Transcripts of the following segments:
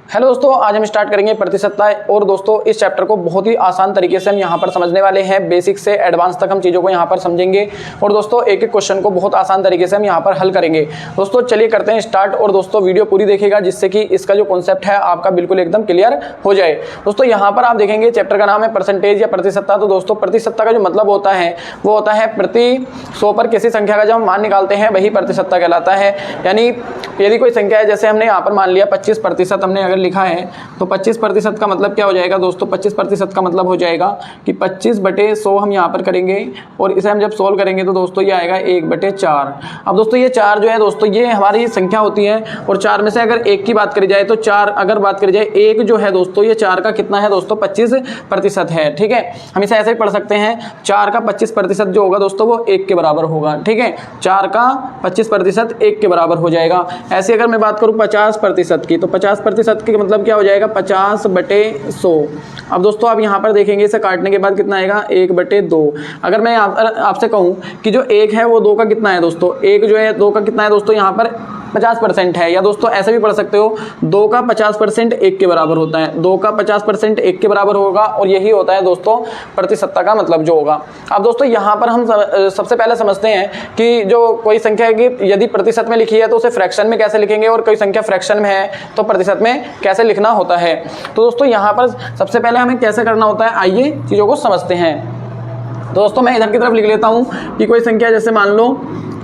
Hello दोस्तों, आज हम स्टार्ट करेंगे प्रतिशतता। और दोस्तों इस चैप्टर को बहुत ही आसान तरीके से हम यहाँ पर समझने वाले हैं। बेसिक से एडवांस तक हम चीज़ों को यहाँ पर समझेंगे और दोस्तों एक एक क्वेश्चन को बहुत आसान तरीके से हम यहाँ पर हल करेंगे। दोस्तों चलिए करते हैं स्टार्ट। और दोस्तों वीडियो पूरी देखिएगा जिससे कि इसका जो कॉन्सेप्ट है आपका बिल्कुल एकदम क्लियर हो जाए। दोस्तों यहाँ पर आप देखेंगे चैप्टर का नाम है परसेंटेज या प्रतिशतता। तो दोस्तों प्रतिशतता का जो मतलब होता है वो होता है प्रति 100 पर किसी संख्या का जब हम मान निकालते हैं वही प्रतिशतता कहलाता है। यानी यदि कोई संख्या है, जैसे हमने यहाँ पर मान लिया 25% हमने अगर लिखा है तो 25% का मतलब क्या हो जाएगा दोस्तों? 25% का मतलब हो जाएगा कि 25/100 हम यहाँ पर करेंगे और इसे हम जब सोल्व करेंगे तो दोस्तों ये आएगा 1/4। अब दोस्तों ये 4 जो है दोस्तों ये हमारी संख्या होती है और 4 में से अगर 1 की बात करी जाए तो 4 अगर बात करी जाए 1 जो है दोस्तों ये 4 का कितना है दोस्तों? 25% है। ठीक है, हम इसे ऐसे ही पढ़ सकते हैं 4 का 25% जो होगा दोस्तों वो 1 के बराबर होगा। ठीक है, 4 का 25% 1 के बराबर हो जाएगा। ऐसे अगर मैं बात करूँ 50% की तो 50% की मतलब क्या हो जाएगा? 50/100। अब दोस्तों आप यहाँ पर देखेंगे इसे काटने के बाद कितना आएगा? 1/2। अगर मैं आपसे कहूँ कि जो 1 है वो 2 का कितना है दोस्तों? 1 जो है 2 का कितना है दोस्तों? यहाँ पर 50% है। या दोस्तों ऐसे भी पढ़ सकते हो 2 का 50% 1 के बराबर होता है। 2 का 50% 1 के बराबर होगा और यही होता है दोस्तों प्रतिशतता का मतलब जो होगा। अब दोस्तों यहाँ पर हम सबसे पहले समझते हैं कि जो कोई संख्या की यदि प्रतिशत में लिखी है तो उसे फ्रैक्शन में कैसे लिखेंगे और कोई संख्या फ्रैक्शन में है तो प्रतिशत में कैसे लिखना होता है। तो दोस्तों यहाँ पर सबसे पहले हमें कैसे करना होता है, आइए चीज़ों को समझते हैं। दोस्तों मैं इधर की तरफ लिख लेता हूँ कि कोई संख्या जैसे मान लो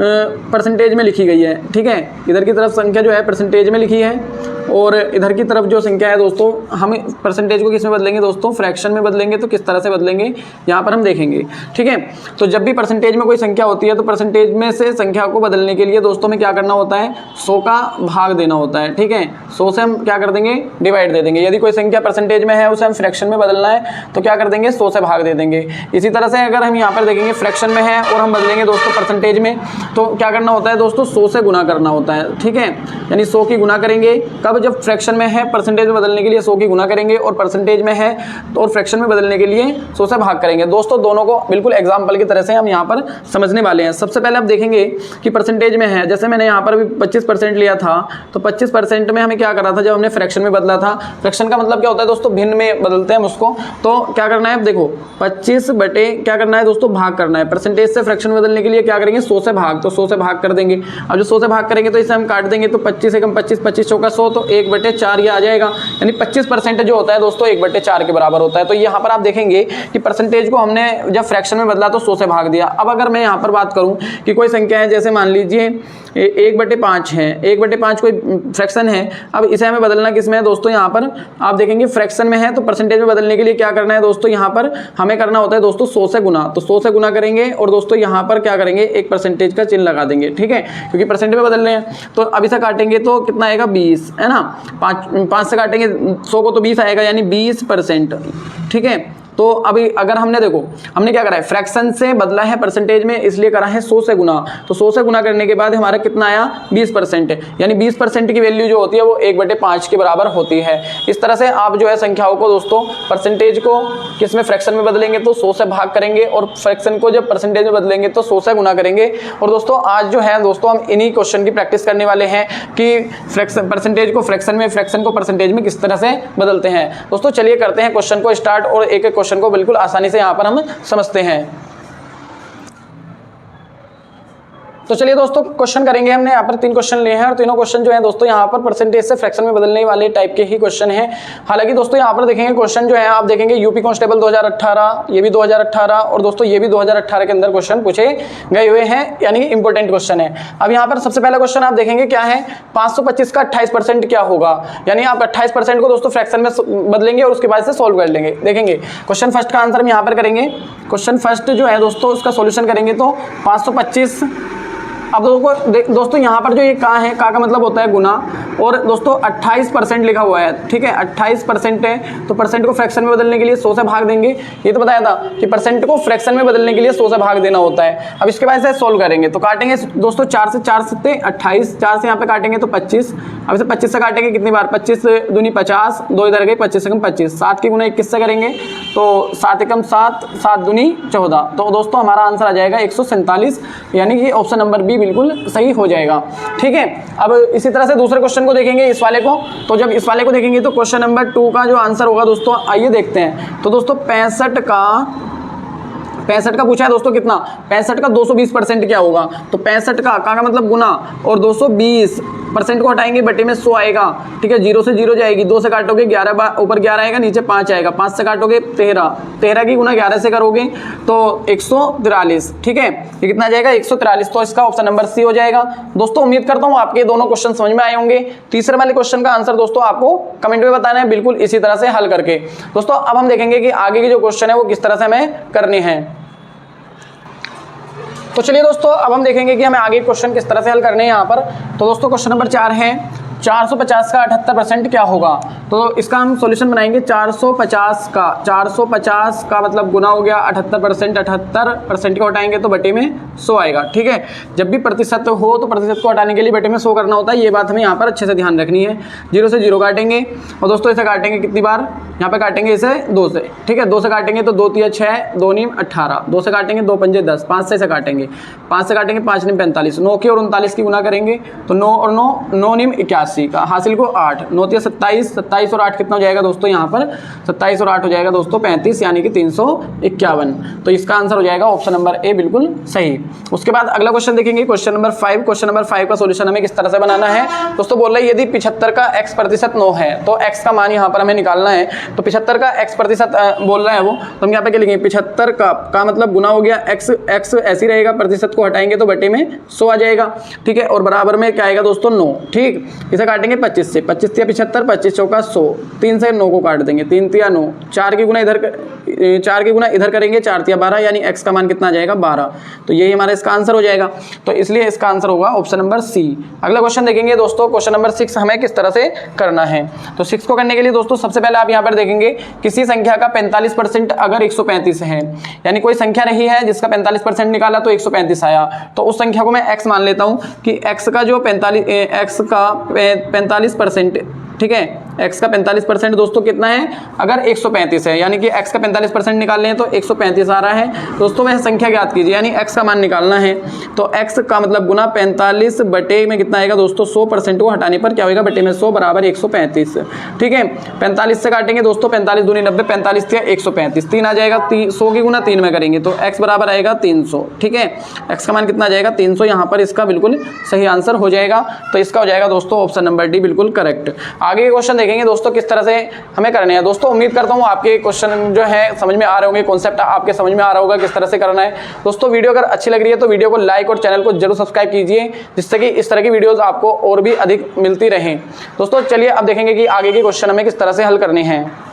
परसेंटेज में लिखी गई है। ठीक है, इधर की तरफ संख्या जो है परसेंटेज में लिखी है और इधर की तरफ जो संख्या है दोस्तों हम परसेंटेज को किस में बदलेंगे दोस्तों? फ्रैक्शन में बदलेंगे। तो किस तरह से बदलेंगे यहाँ पर हम देखेंगे। ठीक है, तो जब भी परसेंटेज में कोई संख्या होती है तो परसेंटेज में से संख्या को बदलने के लिए दोस्तों में क्या करना होता है? 100 का भाग देना होता है। ठीक है, 100 से हम क्या कर देंगे? डिवाइड दे देंगे। यदि कोई संख्या परसेंटेज में है उसे हम फ्रैक्शन में बदलना है तो क्या कर देंगे? 100 से भाग दे देंगे। इसी तरह से अगर हम यहाँ पर देखेंगे फ्रैक्शन में है और हम बदलेंगे दोस्तों परसेंटेज में तो क्या करना होता है दोस्तों? 100 से गुना करना होता है। ठीक है, यानी 100 की गुना करेंगे। कब? जब फ्रैक्शन में है परसेंटेज में बदलने के लिए 100 की गुना करेंगे और परसेंटेज में है तो और फ्रैक्शन में बदलने के लिए 100 से भाग करेंगे। दोस्तों दोनों को बिल्कुल एग्जांपल की तरह से हम यहाँ पर समझने वाले हैं। सबसे पहले आप देखेंगे कि परसेंटेज में है, जैसे मैंने यहाँ पर भी 25% लिया था तो 25% में हमें क्या करना था? जब हमने फ्रैक्शन में बदला था, फ्रैक्शन का मतलब क्या होता है दोस्तों? भिन्न में बदलते हैं हम उसको। तो क्या करना है? देखो 25 बटे क्या करना है दोस्तों? भाग करना है। परसेंटेज से फ्रैक्शन में बदलने के लिए क्या करेंगे? 100 से भाग। तो 100 से भाग कर देंगे। अब जो 100 से भाग करेंगे तो इसे हम काट देंगे तो 25 से कम 25, 25 चौका 100 तो 1/4 ये आ जाएगा। यानी 25% जो होता है दोस्तों 1/4 के बराबर होता है। तो यहाँ पर आप देखेंगे कि परसेंटेज को हमने जब फ्रैक्शन में बदला तो 100 से भाग दिया। अब अगर मैं यहाँ पर बात करूँ कि कोई संख्या है, जैसे मान लीजिए 1/5 है, 1/5 कोई फ्रैक्शन है। अब इसे हमें बदलना किस में है दोस्तों? यहाँ पर आप देखेंगे फ्रैक्शन में है तो परसेंटेज में बदलने के लिए क्या करना है दोस्तों? यहाँ पर हमें करना होता है दोस्तों 100 से गुना। तो 100 से गुना करेंगे और दोस्तों यहाँ पर क्या करेंगे? एक परसेंटेज का चिन्ह लगा देंगे। ठीक है, क्योंकि परसेंटेज में बदल रहे हैं। तो अब इसे काटेंगे तो कितना आएगा? 20 है ना। 5 से काटेंगे 100 को तो 20 आएगा, यानी 20%। ठीक है, तो अभी अगर हमने देखो हमने क्या करा है? फ्रैक्शन से बदला है परसेंटेज में, इसलिए करा है 100 से गुना। तो 100 से गुना करने के बाद हमारा कितना आया? 20%। यानी 20% की वैल्यू जो होती है वो 1/5 के बराबर होती है। इस तरह से आप जो है संख्याओं को दोस्तों परसेंटेज को किस में? फ्रैक्शन में बदलेंगे तो 100 से भाग करेंगे और फ्रैक्शन को जब परसेंटेज में बदलेंगे तो 100 से गुना करेंगे। और दोस्तों आज जो है दोस्तों हम इन्हीं क्वेश्चन की प्रैक्टिस करने वाले हैं कि परसेंटेज को फ्रैक्शन में, फ्रैक्शन को परसेंटेज में किस तरह से बदलते हैं। दोस्तों चलिए करते हैं क्वेश्चन को स्टार्ट और एक एक क्वेश्चन को बिल्कुल आसानी से यहां पर हम समझते हैं। तो चलिए दोस्तों क्वेश्चन करेंगे। हमने यहाँ पर 3 क्वेश्चन लिए हैं और तीनों क्वेश्चन जो है दोस्तों यहाँ पर परसेंटेज से फ्रैक्शन में बदलने वाले टाइप के ही क्वेश्चन हैं। हालांकि दोस्तों यहाँ पर देखेंगे क्वेश्चन जो है आप देखेंगे यूपी कांस्टेबल 2018, ये भी 2018 और दोस्तों ये भी 2018 के अंदर क्वेश्चन पूछे गए हुए हैं, यानी इंपॉर्टेंट क्वेश्चन है। अब यहाँ पर सबसे पहला क्वेश्चन आप देखेंगे क्या है? 525 का 28% क्या होगा? यानी आप 28% को दोस्तों फ्रैक्शन में बदलेंगे और उसके बाद से सोल्व कर लेंगे। देखेंगे क्वेश्चन फर्स्ट का आंसर हम यहाँ पर करेंगे। क्वेश्चन फर्स्ट जो है दोस्तों उसका सोल्यूशन करेंगे तो 525। अब दोस्तों यहाँ पर जो ये का है, का मतलब होता है गुना, और दोस्तों 28% लिखा हुआ है। ठीक है, 28% है तो परसेंट को फ्रैक्शन में बदलने के लिए 100 से भाग देंगे। ये तो बताया था कि परसेंट को फ्रैक्शन में बदलने के लिए 100 से भाग देना होता है। अब इसके बाद से सोल्व करेंगे तो काटेंगे दोस्तों 4 से 4 सत्ते 28, 4 से यहाँ पे काटेंगे तो 25। अब इसे 25 से काटेंगे कितनी बार? 25 दूनी 50, 2 इधर गए, 25 से कम 25, 7 की गुना 21 से करेंगे तो 7 एकम 7, 7 दूनी 14। तो दोस्तों हमारा आंसर आ जाएगा 147, यानी कि ऑप्शन नंबर बी डी बिल्कुल सही हो जाएगा। ठीक है, अब इसी तरह से दूसरे क्वेश्चन को देखेंगे इस वाले को। तो जब इस वाले को देखेंगे तो क्वेश्चन नंबर 2 का जो आंसर होगा दोस्तों, आइए देखते हैं। तो दोस्तों 65 का पूछा है दोस्तों कितना, 65 का 220% क्या होगा, तो 65 का मतलब गुना, और 220% को हटाएंगे बटे में 100 आएगा। ठीक है, 0 से 0 जाएगी, 2 से काटोगे 11, ऊपर 11 आएगा, नीचे 5 आएगा, 5 से काटोगे 13 की गुना 11 से करोगे तो 143। ठीक है, ये कितना आ जाएगा 143। तो इसका ऑप्शन नंबर सी हो जाएगा। दोस्तों उम्मीद करता हूँ आपके दोनों क्वेश्चन समझ में आए होंगे। तीसरे वाले क्वेश्चन का आंसर दोस्तों आपको कमेंट में बताना है, बिल्कुल इसी तरह से हल करके। दोस्तों अब हम देखेंगे कि आगे के जो क्वेश्चन है वो किस तरह से हमें करने हैं। तो चलिए दोस्तों अब हम देखेंगे कि हमें आगे क्वेश्चन किस तरह से हल करने हैं यहाँ पर। तो दोस्तों क्वेश्चन नंबर 4 है 450 का 78% क्या होगा। तो इसका हम सॉल्यूशन बनाएंगे। 450 का मतलब गुना हो गया 78%, 78% को हटाएंगे तो बटे में 100 आएगा। ठीक है, जब भी प्रतिशत हो तो प्रतिशत को हटाने के लिए बटे में 100 करना होता है, ये बात हमें यहाँ पर अच्छे से ध्यान रखनी है। 0 से 0 काटेंगे, और दोस्तों इसे काटेंगे कितनी बार, यहाँ पे काटेंगे इसे 2 से। ठीक है, 2 से काटेंगे तो 2 तिया 6, 2 नीम 18, 2 से काटेंगे 2 पंजे 10, 5 से इसे काटेंगे, 5 से काटेंगे 5 नीम 45, 9 की और 39 की गुना करेंगे तो 9 और 9 नीम 81 का, हासिल को 8, 9 तिया 27, 27 और 8 कितना हो जाएगा दोस्तों, यहाँ पर 27 और 8 हो जाएगा दोस्तों 35, यानी कि 351। तो इसका आंसर हो जाएगा ऑप्शन नंबर ए बिल्कुल सही। उसके बाद अगला क्वेश्चन देखेंगे, क्वेश्चन नंबर 5। क्वेश्चन नंबर 5 का सॉल्यूशन हमें किस तरह से बनाना है। दोस्तों बोल रहे हैं यदि 75 का x% 9 है तो x का मान यहाँ पर हमें निकालना है। तो 75 का x% बोल रहा है वो, तो हम यहाँ पे क्या लिखेंगे, 75 का मतलब गुना हो गया x ऐसी रहेगा, प्रतिशत को हटाएंगे तो बटे में 100 आ जाएगा। ठीक है, और बराबर में क्या आएगा दोस्तों 9। ठीक, इसे काटेंगे 25 से, 25 तिया 75, 25 चौका 100, 3 से 9 को काट देंगे, 3 तिया 9, 4 की गुना इधर करेंगे, 4 तिया 12, यानी x का मान कितना आ जाएगा 12। तो यही हमारा इसका आंसर हो जाएगा। तो इसलिए इसका आंसर होगा ऑप्शन नंबर सी। अगला क्वेश्चन देखेंगे दोस्तों, क्वेश्चन नंबर 6 हमें किस तरह से करना है। तो 6 को करने के लिए दोस्तों सबसे पहले आप यहाँ पर देखेंगे किसी संख्या का 45% अगर 135 है, यानी कोई संख्या रही है जिसका 45% निकाला तो 135 आया, तो उस संख्या को मैं x मान लेता हूँ कि x का 45%, ठीक है, x का 45% दोस्तों कितना है, अगर 135 है, यानी कि x का 45% निकाल लें तो 135 आ रहा है। दोस्तों वह संख्या ज्ञात कीजिए, यानी x का मान निकालना है। तो x का मतलब गुना 45 बटे में कितना आएगा दोस्तों, 100% को हटाने पर क्या होगा, बटे में 100 बराबर 135। ठीक है, 45 से काटेंगे दोस्तों, 45 दूनी 90, 45 थिया 135, 3 आ जाएगा, 100 की गुना 3 में करेंगे तो x बराबर आएगा 300। ठीक है, x का मान कितना आ जाएगा 300, यहाँ पर इसका बिल्कुल सही आंसर हो जाएगा। तो इसका हो जाएगा दोस्तों ऑप्शन नंबर डी बिल्कुल करेक्ट। आगे के क्वेश्चन देखेंगे दोस्तों किस तरह से हमें करने हैं। दोस्तों उम्मीद करता हूँ आपके क्वेश्चन जो है समझ में आ रहे होंगे, कॉन्सेप्ट आपके समझ में आ रहा होगा किस तरह से करना है। दोस्तों वीडियो अगर अच्छी लग रही है तो वीडियो को लाइक और चैनल को जरूर सब्सक्राइब कीजिए, जिससे कि इस तरह की वीडियोस आपको और भी अधिक मिलती रहें। दोस्तों चलिए अब देखेंगे कि आगे के क्वेश्चन हमें किस तरह से हल करने हैं।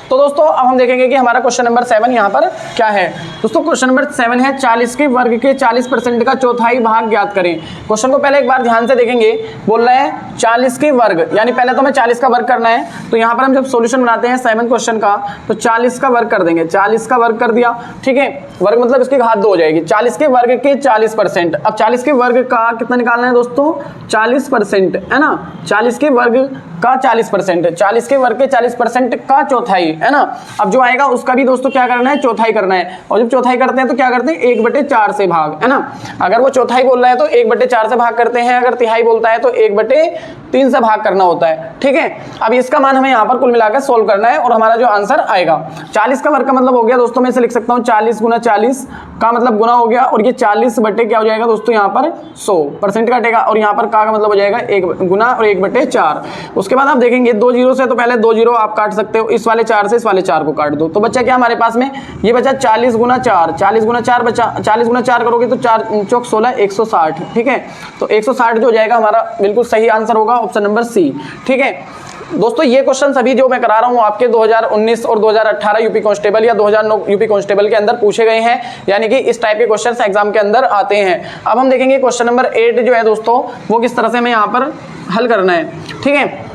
तो दोस्तों अब हम देखेंगे कि हमारा क्वेश्चन नंबर 7 यहाँ पर क्या है। दोस्तों क्वेश्चन नंबर 7 है 40 के वर्ग के 40% का चौथाई भाग ज्ञात करें। क्वेश्चन को पहले एक बार ध्यान से देखेंगे। बोल रहे हैं 40 के वर्ग, यानी पहले तो हमें 40 का वर्ग करना है। तो यहाँ पर हम जब सॉल्यूशन बनाते हैं 7 क्वेश्चन का तो 40 का वर्ग कर देंगे, 40 का वर्ग कर दिया। ठीक है, वर्ग मतलब इसकी घात 2 हो जाएगी। 40 के वर्ग के 40%, अब 40 के वर्ग का कितना निकालना है दोस्तों, 40% है ना, 40 के वर्ग का 40%, 40 के वर्ग के 40% का चौथाई है ना। अब जो आएगा उसका भी दोस्तों क्या करना है, चौथाई करना है। और जब चौथाई करते हैं तो क्या करते हैं, 1/4 से भाग, है ना। अगर वो चौथाई बोल रहा है तो 1/4 से भाग करते हैं, अगर तिहाई बोलता है तो 1/3 से भाग करना होता है। ठीक है, अब इसका मान हमें यहाँ पर कुल मिलाकर सोल्व करना है और हमारा जो आंसर आएगा 40 का वर्ग का मतलब हो गया दोस्तों, मैं इसे लिख सकता हूँ 40 गुना 40 का मतलब गुना हो गया, और ये 40 बटे क्या हो जाएगा दोस्तों, यहाँ पर 100% काटेगा, और यहाँ पर का मतलब हो जाएगा 1 गुना और 1/4। उसके बाद आप देखेंगे 2 जीरो से, तो पहले 2 जीरो आप काट सकते हो, इस वाले 4 से इस वाले 4 को काट दो, तो बच्चा क्या हमारे पास में ये बचा 40 गुना 4, 40 गुना 4 बचा, 40 गुना 4 करोगे तो 4 चौक 16, 160। ठीक है, तो 160 जो हो जाएगा हमारा बिल्कुल सही आंसर होगा ऑप्शन नंबर सी। ठीक है दोस्तों, ये क्वेश्चन सभी जो मैं करा रहा हूँ आपके 2019 और 2018 यूपी कांस्टेबल या 2009 यूपी कांस्टेबल के अंदर पूछे गए हैं, यानी कि इस टाइप के क्वेश्चंस एग्जाम के अंदर आते हैं। अब हम देखेंगे क्वेश्चन नंबर 8 जो है दोस्तों, वो किस तरह से हमें यहाँ पर हल करना है। ठीक है,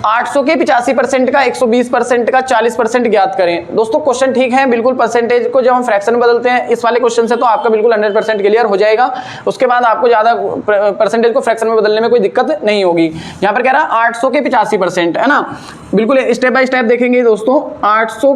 800 के 85% का 120% का 40% ज्ञात करें। दोस्तों क्वेश्चन ठीक है, बिल्कुल परसेंटेज को जब हम फ्रैक्शन में बदलते हैं इस वाले क्वेश्चन से तो आपका बिल्कुल 100% क्लियर हो जाएगा। उसके बाद आपको ज़्यादा परसेंटेज को फ्रैक्शन में बदलने में कोई दिक्कत नहीं होगी। यहाँ पर कह रहा है 800 के 85%, है ना। बिल्कुल स्टेप बाय स्टेप देखेंगे दोस्तों। 800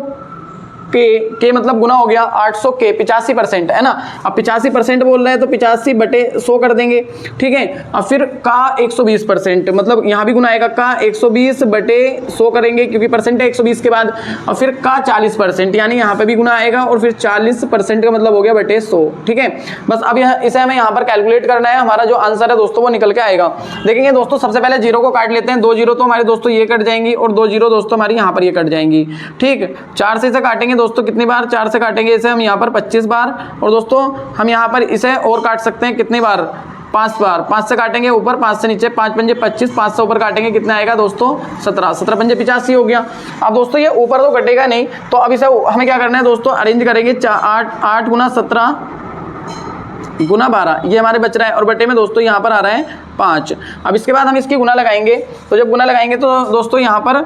के मतलब गुना हो गया 800 के 85% है ना। अब 85% बोल रहे हैं तो 85/100 कर देंगे, ठीक है। अब फिर का 120% मतलब यहाँ भी गुना आएगा, का 120/100 करेंगे क्योंकि परसेंट है 120 के बाद। और फिर का 40% यानी यहाँ पे भी गुना आएगा और फिर 40% का मतलब हो गया बटे 100, ठीक है। बस अब इसे हमें यहाँ पर कैलकुलेट करना है, हमारा जो आंसर है दोस्तों वो निकल के आएगा। देखेंगे दोस्तों सबसे पहले जीरो को काट लेते हैं, 2 जीरो तो हमारे दोस्तों ये कट जाएंगी और 2 जीरो दोस्तों हमारी यहाँ पर ये कट जाएंगी, ठीक। 4 से इसे काटेंगे दोस्तों कितनी बार, 4 से काटेंगे इसे हम यहाँ पर 25 बार और दोस्तों हम यहाँ पर इसे और काट सकते हैं कितनी बार, 5 बार। 5 से काटेंगे ऊपर, 5 से नीचे, 5 पंजे 25, 5 से ऊपर काटेंगे कितना आएगा दोस्तों 17, 17 पंजे 85 हो गया। अब दोस्तों ये ऊपर तो कटेगा नहीं तो अब इसे हमें क्या करना है दोस्तों, अरेंज करेंगे 8 गुना 17 गुना 12 ये हमारे बच रहा है और बटे में दोस्तों यहाँ पर आ रहा है 5। अब इसके बाद हम इसकी गुना लगाएंगे, तो जब गुना लगाएंगे तो दोस्तों यहाँ पर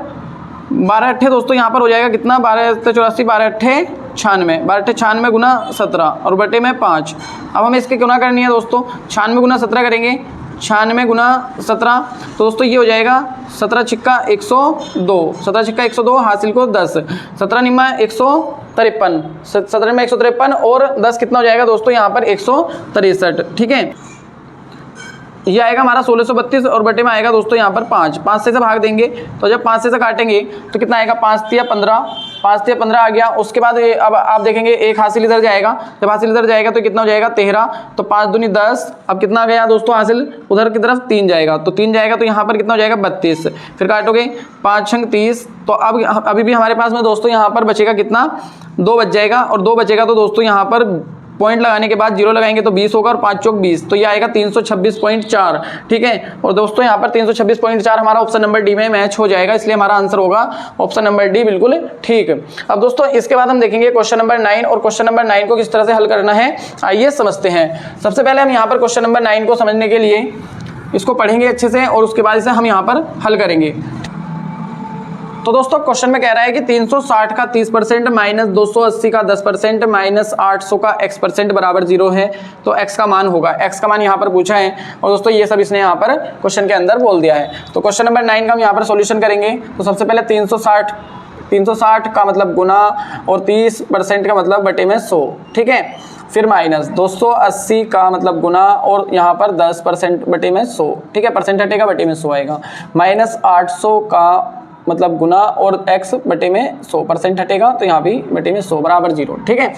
12 अट्ठे दोस्तों यहाँ पर हो जाएगा कितना, 12 84, 12 अट्ठे 96, 12 अट्ठे 96 गुना 17 और बटे में 5। अब हमें इसकी गुना करनी है दोस्तों, 96 गुना 17 करेंगे, 96 गुना 17 तो दोस्तों ये हो जाएगा 17 छिक्का 102, 17 छिक्का 102 हासिल को 10, 17 निम्मा 153, 17 में 153 और 10 कितना हो जाएगा दोस्तों यहाँ पर 163, ठीक है। ये आएगा हमारा 1632 और बटे में आएगा दोस्तों यहाँ पर 5 से भाग देंगे तो जब 5 से काटेंगे तो कितना आएगा, 5 तिया 15, 5 तिया 15 आ गया। उसके बाद अब आप देखेंगे एक हासिल इधर जाएगा, जब हासिल इधर जाएगा तो कितना हो जाएगा 13, तो 5 दूनी 10। अब कितना गया दोस्तों हासिल उधर की तरफ 3 जाएगा, तो 3 जाएगा तो यहाँ पर कितना हो जाएगा 32, फिर काटोगे 5 छंग 30। तो अब अभी भी हमारे पास में दोस्तों यहाँ पर बचेगा कितना, 2 बच जाएगा और 2 बचेगा तो दोस्तों यहाँ पर पॉइंट लगाने के बाद जीरो लगाएंगे तो 20 होगा और 5 चौक 20 तो ये आएगा 326.4, ठीक है। और दोस्तों यहाँ पर 326.4 हमारा ऑप्शन नंबर डी में मैच हो जाएगा, इसलिए हमारा आंसर होगा ऑप्शन नंबर डी, बिल्कुल ठीक। अब दोस्तों इसके बाद हम देखेंगे क्वेश्चन नंबर 9 और क्वेश्चन नंबर 9 को किस तरह से हल करना है आइए समझते हैं। सबसे पहले हम यहाँ पर क्वेश्चन नंबर 9 को समझने के लिए इसको पढ़ेंगे अच्छे से और उसके बाद इसे हम यहाँ पर हल करेंगे। तो दोस्तों क्वेश्चन में कह रहा है कि 360 का 30% माइनस 280 का 10% माइनस 800 का x% बराबर 0 है, तो x का मान होगा। x का मान यहाँ पर पूछा है और दोस्तों ये सब इसने यहाँ पर क्वेश्चन के अंदर बोल दिया है। तो क्वेश्चन नंबर 9 का हम यहाँ पर सॉल्यूशन करेंगे। तो सबसे पहले 360 का मतलब गुना और 30% का मतलब बटे में 100, ठीक है। फिर माइनस 280 का मतलब गुना और यहाँ पर 10% बटे में 100, ठीक है, परसेंट हटेगा बटे में 100 आएगा। माइनस 800 का मतलब गुना और x बटे में 100% हटेगा तो यहाँ भी बटे में 100 बराबर 0, ठीक है।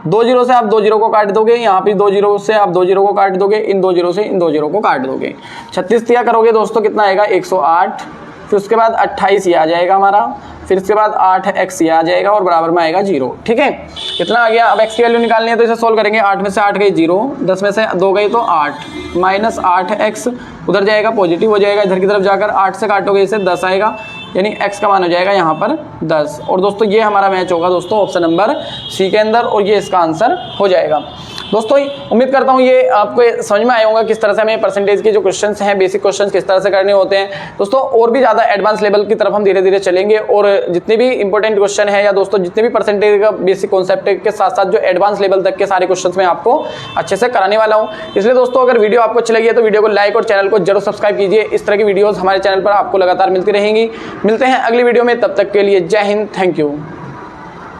2 जीरो से आप 2 जीरो को काट दोगे, यहाँ भी 2 जीरो से आप 2 जीरो को काट दोगे, इन 2 जीरो से इन 2 जीरो को काट दोगे। 36 तिया करोगे दोस्तों कितना आएगा 108, फिर उसके बाद 28 ये आ जाएगा हमारा, फिर इसके बाद 8x ये आ जाएगा और बराबर में आएगा 0, ठीक है। कितना आ गया, अब x की वैल्यू निकालनी है तो इसे सोल्व करेंगे। 8 में से 8 गई 0, 10 में से 2 गई तो 8, माइनस 8x उधर जाएगा पॉजिटिव हो जाएगा, इधर की तरफ जाकर 8 से काटोगे इसे 10 आएगा, यानी x का मान हो जाएगा यहाँ पर 10। और दोस्तों ये हमारा मैच होगा दोस्तों ऑप्शन नंबर सी के अंदर और ये इसका आंसर हो जाएगा। दोस्तों उम्मीद करता हूँ ये आपको समझ में आया होगा किस तरह से हमें परसेंटेज के जो क्वेश्चंस हैं, बेसिक क्वेश्चंस किस तरह से करने होते हैं। दोस्तों और भी ज़्यादा एडवांस लेवल की तरफ हम धीरे धीरे चलेंगे और जितने भी इंपॉर्टेंट क्वेश्चन है या दोस्तों जितने भी परसेंटेज का बेसिक कॉन्सेप्ट के साथ साथ जो एडवांस लेवल तक के सारे क्वेश्चन मैं आपको अच्छे से कराने वाला हूँ। इसलिए दोस्तों अगर वीडियो आपको अच्छी लगी है तो वीडियो को लाइक और चैनल को जरूर सब्सक्राइब कीजिए। इस तरह की वीडियोज़ हमारे चैनल पर आपको लगातार मिलती रहेंगी। मिलते हैं अगली वीडियो में, तब तक के लिए जय हिंद, थैंक यू।